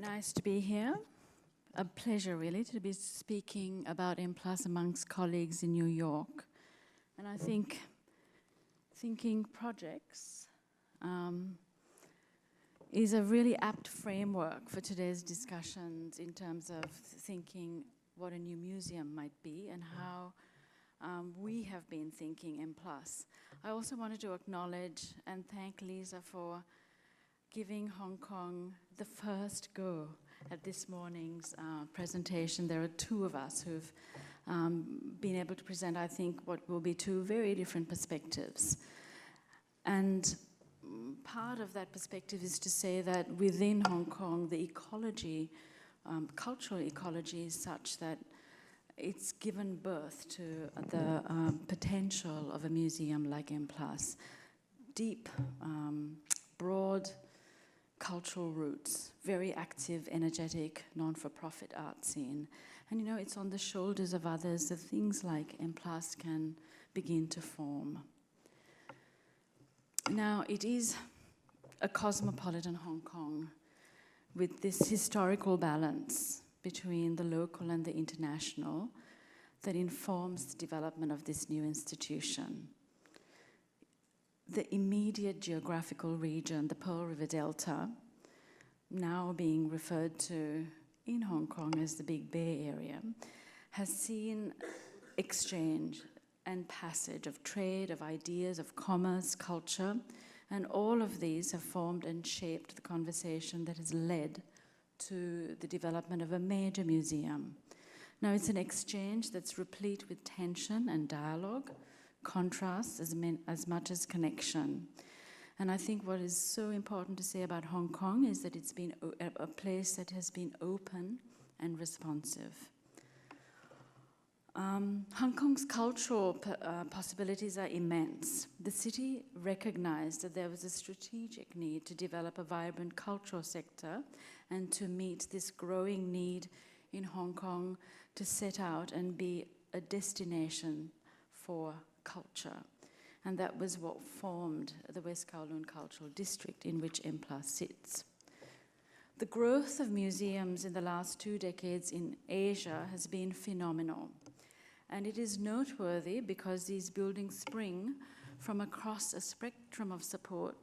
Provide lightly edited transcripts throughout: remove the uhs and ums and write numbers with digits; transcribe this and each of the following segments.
nice to be here. A pleasure, really, to be speaking about M+ amongst colleagues in New York. And I think thinking projects is a really apt framework for today's discussions in terms of thinking what a new museum might be and how we have been thinking M+. I also wanted to acknowledge and thank Leeza for giving Hong Kong the first go at this morning's presentation. There are two of us who've been able to present, I think, what will be two very different perspectives. And part of that perspective is to say that within Hong Kong, the ecology, cultural ecology is such that it's given birth to the potential of a museum like M+. Deep, broad cultural roots, very active, energetic, non-for-profit art scene. And you know, it's on the shoulders of others that things like M+ can begin to form. Now, it is a cosmopolitan Hong Kong with this historical balance between the local and the international that informs the development of this new institution. The immediate geographical region, the Pearl River Delta, now being referred to in Hong Kong as the Big Bay Area, has seen exchange and passage of trade, of ideas, of commerce, culture, and all of these have formed and shaped the conversation that has led to the development of a major museum. Now, it's an exchange that's replete with tension and dialogue, contrast as much as connection. And I think what is so important to say about Hong Kong is that it's been a place that has been open and responsive. Hong Kong's cultural possibilities are immense. The city recognized that there was a strategic need to develop a vibrant cultural sector and to meet this growing need in Hong Kong to set out and be a destination for culture. And that was what formed the West Kowloon Cultural District in which M+ sits. The growth of museums in the last 2 decades in Asia has been phenomenal. And it is noteworthy because these buildings spring from across a spectrum of support,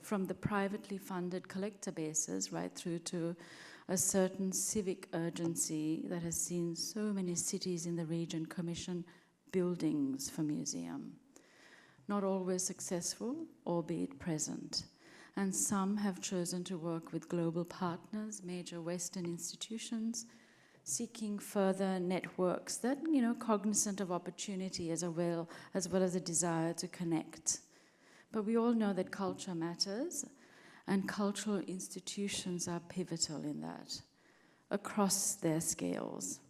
from the privately funded collector bases right through to a certain civic urgency that has seen so many cities in the region commission buildings for museum. Not always successful, albeit present. And some have chosen to work with global partners, major Western institutions, seeking further networks that, you know, cognizant of opportunity as well as a desire to connect. But we all know that culture matters, and cultural institutions are pivotal in that, across their scales.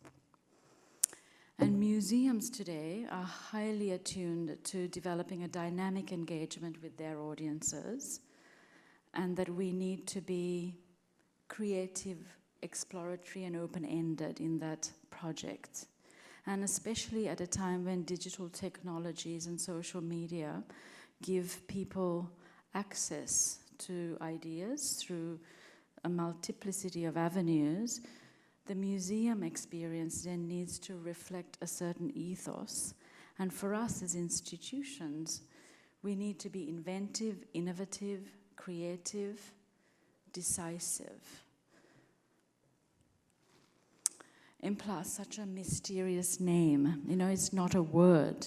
And museums today are highly attuned to developing a dynamic engagement with their audiences, and that we need to be creative, exploratory, and open-ended in that project. And especially at a time when digital technologies and social media give people access to ideas through a multiplicity of avenues, the museum experience then needs to reflect a certain ethos. And for us as institutions, we need to be inventive, innovative, creative, decisive. M+, such a mysterious name. You know, it's not a word.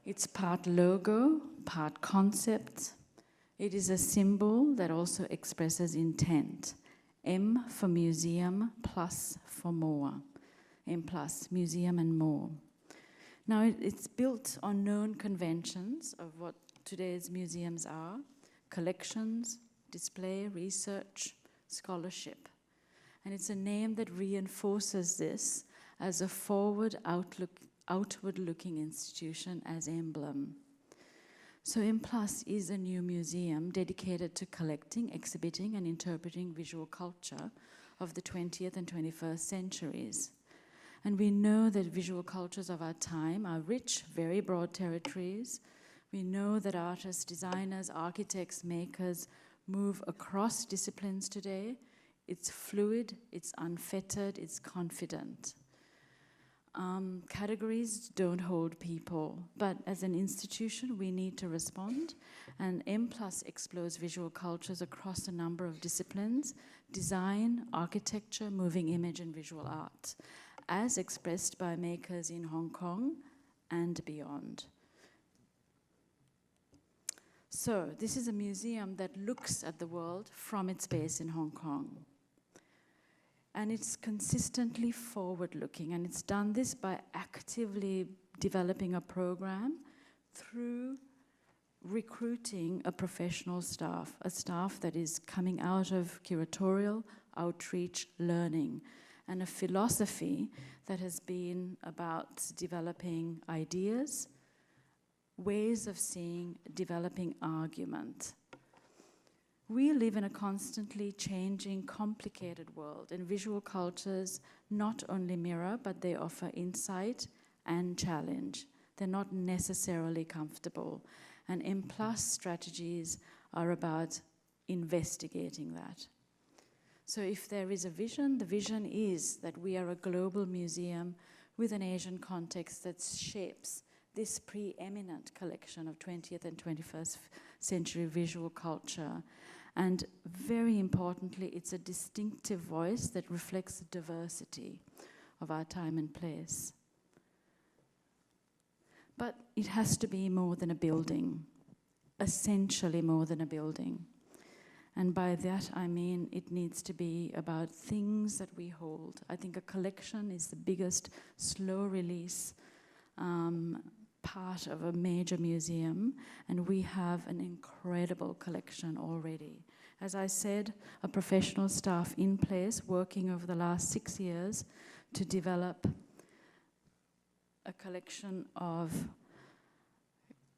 It's part logo, part concept. It is a symbol that also expresses intent. M for museum, plus for more. M+, museum and more. Now, it's built on known conventions of what today's museums are: collections, display, research, scholarship. And it's a name that reinforces this as a outward-looking institution as emblem. So M+ is a new museum dedicated to collecting, exhibiting, and interpreting visual culture of the 20th and 21st centuries. And we know that visual cultures of our time are rich, very broad territories. We know that artists, designers, architects, makers move across disciplines today It's fluid, it's unfettered, it's confident. Categories don't hold people, but as an institution, we need to respond. And M+ explores visual cultures across a number of disciplines: design, architecture, moving image, and visual art, as expressed by makers in Hong Kong and beyond. So, this is a museum that looks at the world from its base in Hong Kong. And it's consistently forward-looking, and it's done this by actively developing a program through recruiting a professional staff, a staff that is coming out of curatorial, outreach, learning, and a philosophy that has been about developing ideas, ways of seeing, developing argument. We live in a constantly changing, complicated world, and visual cultures not only mirror, but they offer insight and challenge. They're not necessarily comfortable. And M+ strategies are about investigating that. So if there is a vision, the vision is that we are a global museum with an Asian context that shapes this preeminent collection of 20th and 21st century visual culture. And very importantly, it's a distinctive voice that reflects the diversity of our time and place. But it has to be more than a building, essentially more than a building. And by that I mean it needs to be about things that we hold. I think a collection is the biggest slow release part of a major museum, and we have an incredible collection already. As I said, a professional staff in place working over the last 6 years to develop a collection of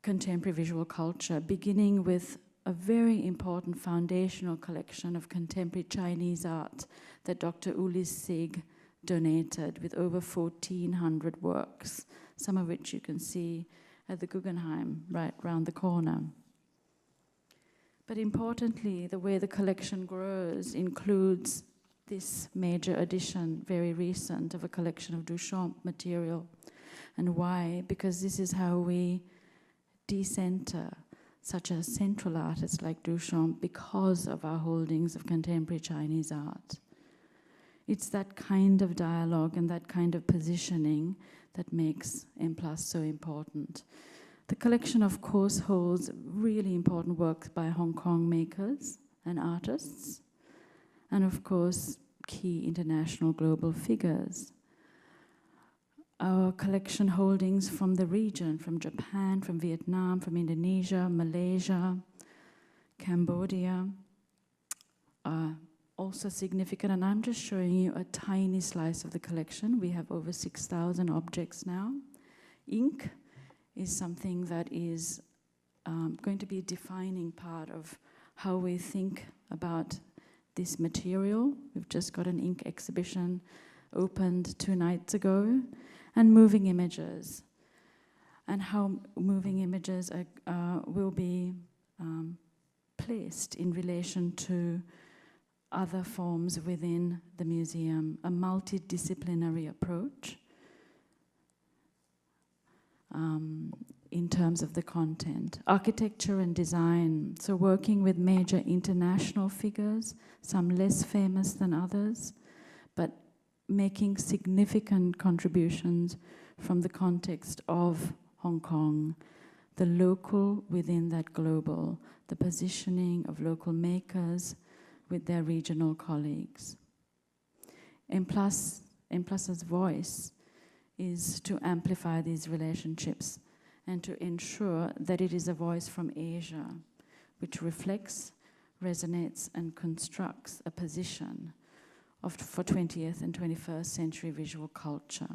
contemporary visual culture, beginning with a very important foundational collection of contemporary Chinese art that Dr. Uli Sig donated, with over 1,400 works, some of which you can see at the Guggenheim right round the corner. But importantly, the way the collection grows includes this major addition, very recent, of a collection of Duchamp material. And why? Because this is how we decenter such a central artist like Duchamp, because of our holdings of contemporary Chinese art. It's that kind of dialogue and that kind of positioning that makes M+ so important. The collection, of course, holds really important works by Hong Kong makers and artists, and of course, key international global figures. Our collection holdings from the region, from Japan, from Vietnam, from Indonesia, Malaysia, Cambodia, are also significant, and I'm just showing you a tiny slice of the collection. We have over 6,000 objects now. Ink is something that is going to be a defining part of how we think about this material. We've just got an ink exhibition opened 2 nights ago, and moving images, and how moving images will be placed in relation to other forms within the museum, a multidisciplinary approach in terms of the content. Architecture and design, so working with major international figures, some less famous than others, but making significant contributions from the context of Hong Kong, the local within that global, the positioning of local makers with their regional colleagues. M+'s voice is to amplify these relationships and to ensure that it is a voice from Asia, which reflects, resonates, and constructs a position for 20th and 21st century visual culture.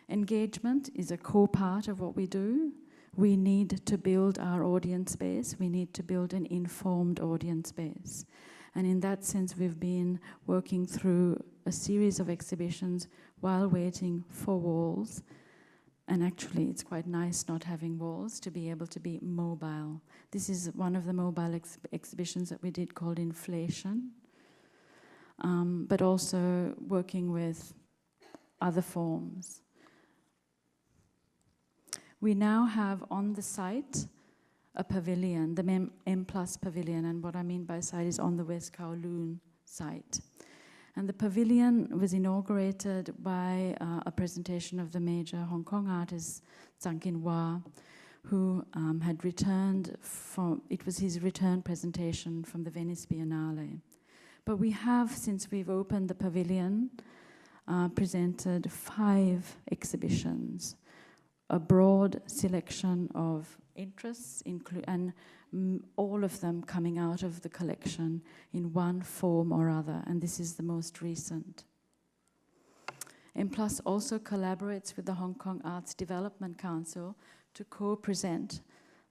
Engagement is a core part of what we do. We need to build our audience base. We need to build an informed audience base. And in that sense, we've been working through a series of exhibitions while waiting for walls. And actually, it's quite nice not having walls, to be able to be mobile. This is one of the mobile exhibitions that we did called Inflation. but also working with other forms. We now have on the site a pavilion, the M+ pavilion, and what I mean by site is on the West Kowloon site. And the pavilion was inaugurated by a presentation of the major Hong Kong artist, Zhang Qinhua, who had returned from, it was his return presentation from the Venice Biennale. But we have, since we've opened the pavilion, presented 5 exhibitions, a broad selection of interests, and all of them coming out of the collection in one form or other, and this is the most recent. M+ also collaborates with the Hong Kong Arts Development Council to co-present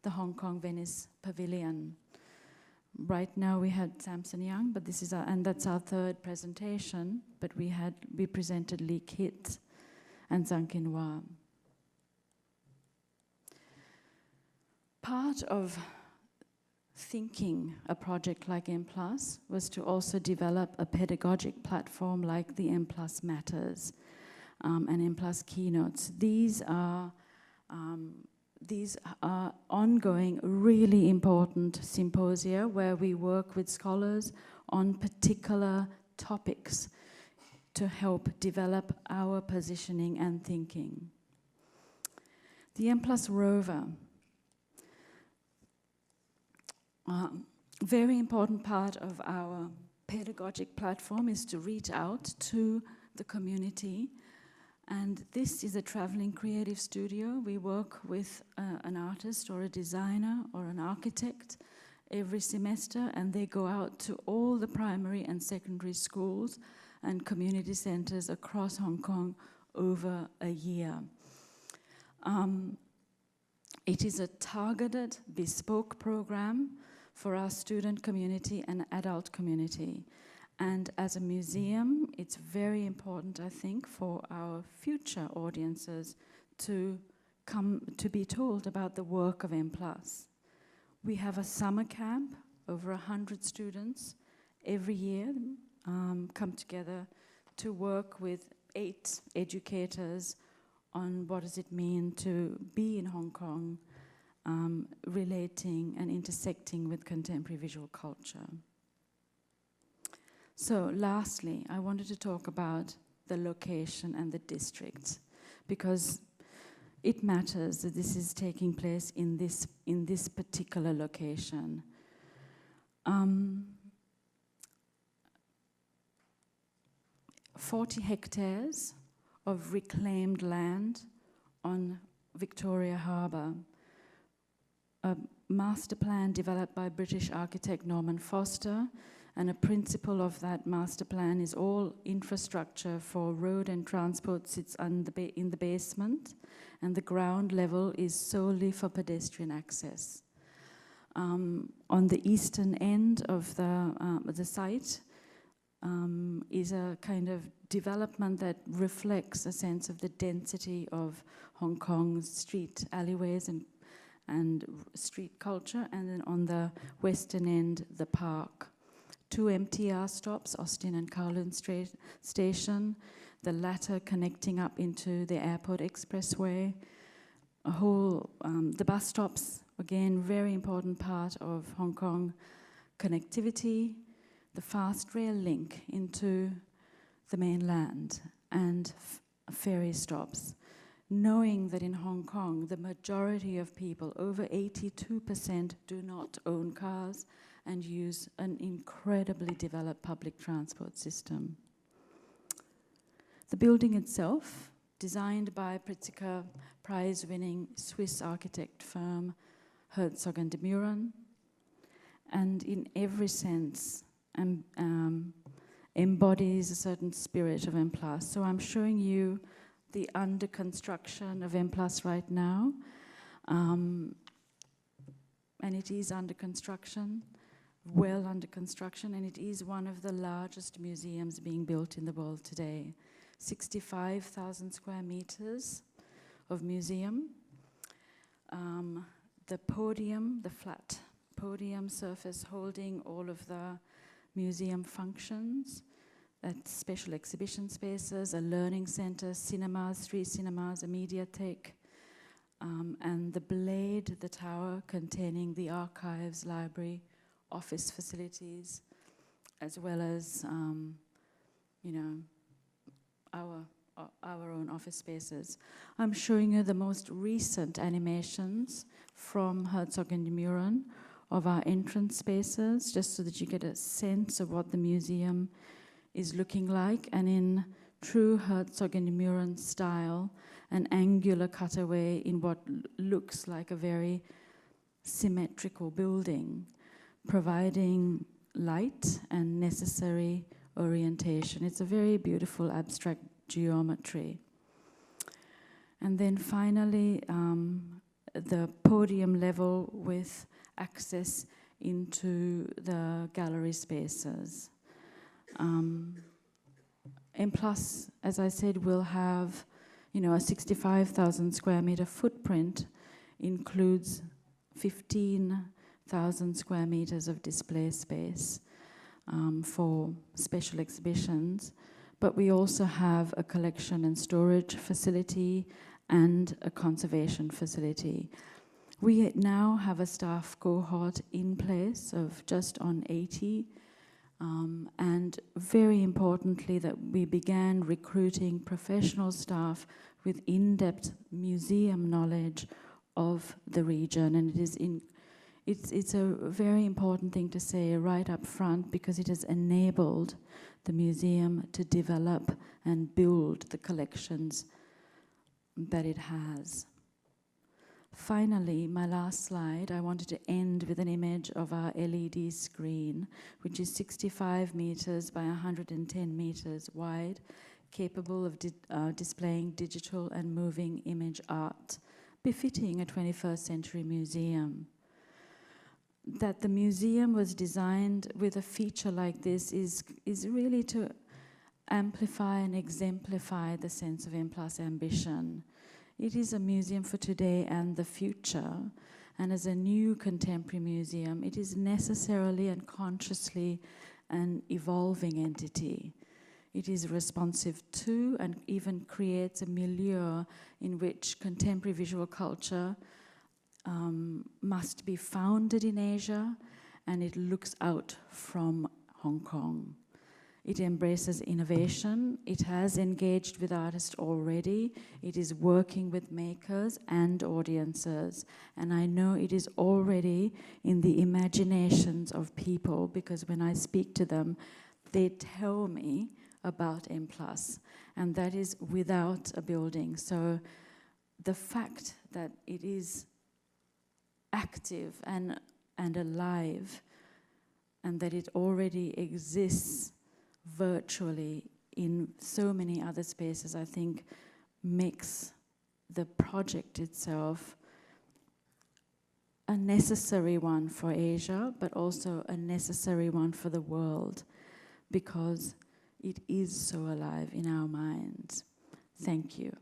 the Hong Kong Venice Pavilion. Right now we had Samson Young, but this is and that's our 3rd presentation, but we presented Lee Kit and Zhang Qinhua. Part of thinking a project like M+ was to also develop a pedagogic platform like the M+ Matters and M+ Keynotes. These are ongoing, really important symposia where we work with scholars on particular topics to help develop our positioning and thinking. The M+ Rover. Very important part of our pedagogic platform is to reach out to the community, and this is a traveling creative studio. We work with an artist or a designer or an architect every semester, and they go out to all the primary and secondary schools and community centers across Hong Kong over a year. It is a targeted, bespoke program for our student community and adult community. And as a museum, it's very important, I think, for our future audiences to come to be told about the work of M+. We have a summer camp, over 100 students every year come together to work with 8 educators on what does it mean to be in Hong Kong, relating and intersecting with contemporary visual culture. So lastly, I wanted to talk about the location and the district, because it matters that this is taking place in this particular location. 40 hectares of reclaimed land on Victoria Harbour. A master plan developed by British architect Norman Foster, and a principle of that master plan is all infrastructure for road and transport sits in the basement, and the ground level is solely for pedestrian access. On the eastern end of the site is a kind of development that reflects a sense of the density of Hong Kong's street alleyways and street culture, and then on the western end, the park. 2 MTR stops, Austin and Kowloon Station, the latter connecting up into the Airport Expressway. The bus stops, again, very important part of Hong Kong connectivity, the fast rail link into the mainland, and ferry stops. Knowing that in Hong Kong, the majority of people, over 82%, do not own cars and use an incredibly developed public transport system. The building itself, designed by Pritzker Prize-winning Swiss architect firm Herzog & de Meuron, and in every sense embodies a certain spirit of M+. So I'm showing you the under construction of M+ right now, and it is under construction, well under construction, and it is one of the largest museums being built in the world today. 65,000 square meters of museum. The podium, the flat podium surface holding all of the museum functions, That's special exhibition spaces, a learning center, cinemas, 3 cinemas, a mediatheque, and the Blade, the tower containing the archives, library, office facilities, as well as, our own office spaces. I'm showing you the most recent animations from Herzog and de Meuron of our entrance spaces, just so that you get a sense of what the museum is looking like. And in true Herzog and de Meuron style, an angular cutaway in what looks like a very symmetrical building, providing light and necessary orientation. It's a very beautiful abstract geometry. And then finally, the podium level with access into the gallery spaces. M+, as I said, will have, a 65,000 square meter footprint, includes 15,000 square meters of display space for special exhibitions. But we also have a collection and storage facility and a conservation facility. We now have a staff cohort in place of just on 80, and very importantly that we began recruiting professional staff with in-depth museum knowledge of the region, and it's a very important thing to say right up front, because it has enabled the museum to develop and build the collections that it has. Finally, my last slide, I wanted to end with an image of our LED screen, which is 65 meters by 110 meters wide, capable of displaying digital and moving image art, befitting a 21st century museum. That the museum was designed with a feature like this is really to amplify and exemplify the sense of M+ ambition. It is a museum for today and the future, and as a new contemporary museum, it is necessarily and consciously an evolving entity. It is responsive to and even creates a milieu in which contemporary visual culture must be founded in Asia, and it looks out from Hong Kong. It embraces innovation. It has engaged with artists already. It is working with makers and audiences. And I know it is already in the imaginations of people, because when I speak to them, they tell me about M+, and that is without a building. So the fact that it is active and alive, and that it already exists virtually in so many other spaces, I think makes the project itself a necessary one for Asia, but also a necessary one for the world, because it is so alive in our minds. Thank you.